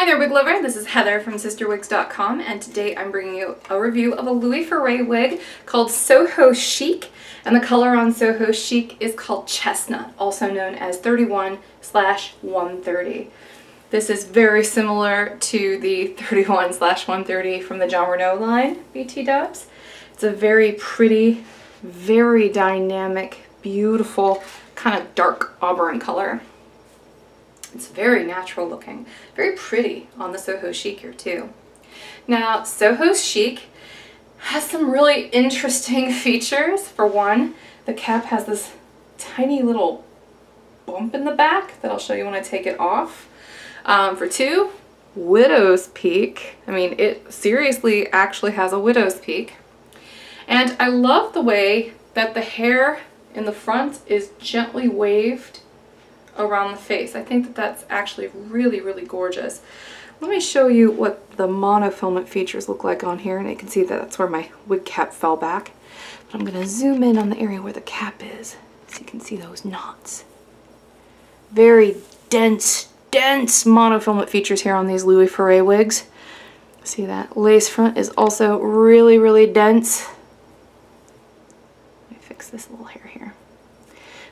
Hi there, wig lover. This is Heather from CysterWigs.com, and today I'm bringing you a review of a Louis Ferre wig called Soho Chic, and the color on Soho Chic is called Chestnut, also known as 31/130. This is very similar to the 31/130 from the John Renault line, BT Dubs. It's a very pretty, very dynamic, beautiful, kind of dark auburn color. It's very natural looking, very pretty on the Soho Chic here too. Now, Soho Chic has some really interesting features. For one, the cap has this tiny little bump in the back that I'll show you when I take it off. For two, widow's peak. I mean, it seriously actually has a widow's peak. And I love the way that the hair in the front is gently waved around the face. I think that that's actually really, really gorgeous. Let me show you what the monofilament features look like on here, and you can see that that's where my wig cap fell back. But I'm going to zoom in on the area where the cap is so you can see those knots. Very dense monofilament features here on these Louis Ferre wigs. See that lace front is also really, really dense. Let me fix this little hair here.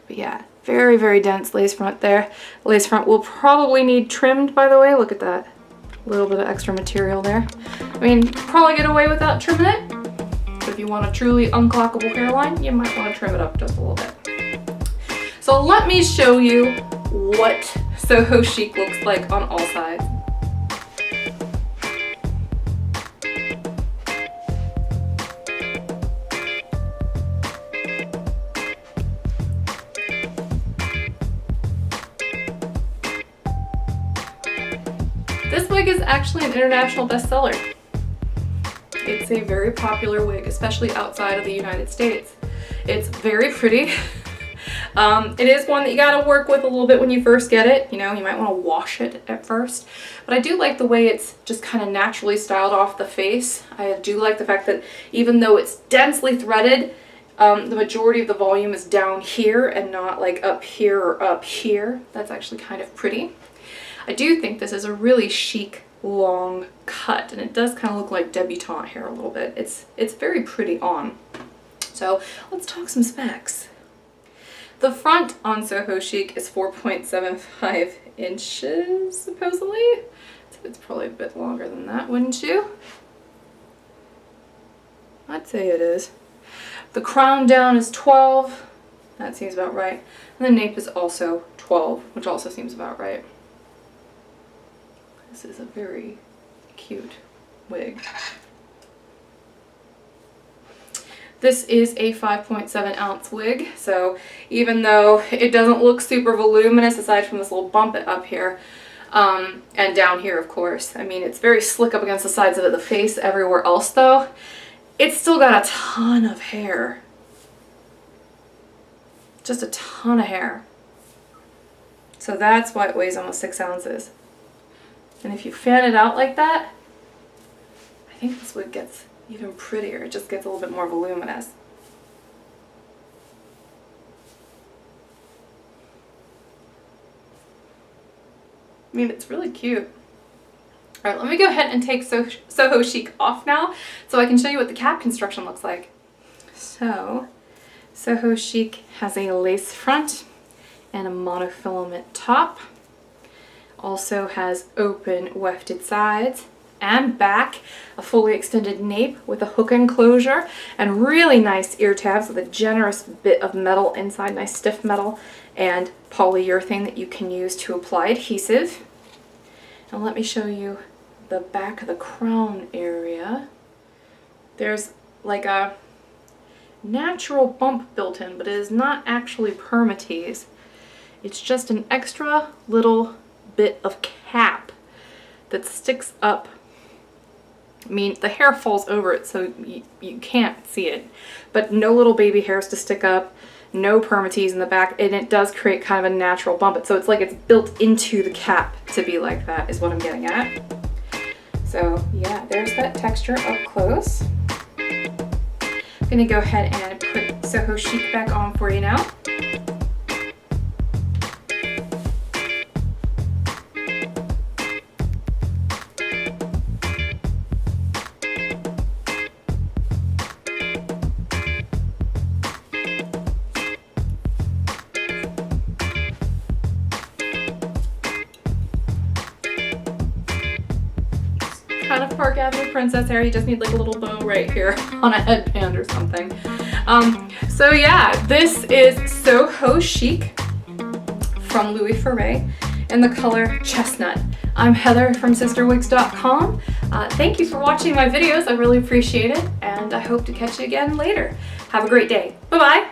But yeah, very, very dense lace front there. Lace front will probably need trimmed, by the way. Look at that. A little bit of extra material there. I mean, probably get away without trimming it. But if you want a truly unclockable hairline, you might want to trim it up just a little bit. So let me show you what Soho Chic looks like on all sides. This wig is actually an international bestseller. It's a very popular wig, especially outside of the United States. It's very pretty. It is one that you gotta work with a little bit when you first get it. You know, you might want to wash it at first. But I do like the way it's just kind of naturally styled off the face. I do like the fact that even though it's densely threaded, the majority of the volume is down here and not like up here or up here. That's actually kind of pretty. I do think this is a really chic long cut, and it does kind of look like debutante hair a little bit. It's very pretty on. So let's talk some specs. The front on Soho Chic is 4.75 inches, supposedly. So it's probably a bit longer than that, wouldn't you? I'd say it is. The crown down is 12. That seems about right. And the nape is also 12, which also seems about right. This is a very cute wig. This is a 5.7 ounce wig, so even though it doesn't look super voluminous aside from this little bump up here, and down here of course, I mean it's very slick up against the sides of it, the face everywhere else though, it's still got a ton of hair. Just a ton of hair. So that's why it weighs almost 6 ounces. And if you fan it out like that, I think this wig gets even prettier. It just gets a little bit more voluminous. I mean, it's really cute. All right, let me go ahead and take Soho Chic off now so I can show you what the cap construction looks like. So, Soho Chic has a lace front and a monofilament top. Also has open wefted sides and back, a fully extended nape with a hook enclosure, and really nice ear tabs with a generous bit of metal inside, nice stiff metal, and polyurethane that you can use to apply adhesive. And let me show you the back of the crown area. There's like a natural bump built in, but it is not actually permatease. It's just an extra little bit of cap that sticks up. I mean, the hair falls over it, so you can't see it, but no little baby hairs to stick up, no permatease in the back, and it does create kind of a natural bump. So it's like it's built into the cap to be like that, is what I'm getting at. So yeah, there's that texture up close. I'm gonna go ahead and put Soho Chic back on for you now. Park Avenue princess hair. You just need like a little bow right here on a headband or something. So yeah, this is Soho Chic from Louis Ferre in the color Chestnut. I'm Heather from CysterWigs.com. Thank you for watching my videos. I really appreciate it, and I hope to catch you again later. Have a great day. Bye-bye.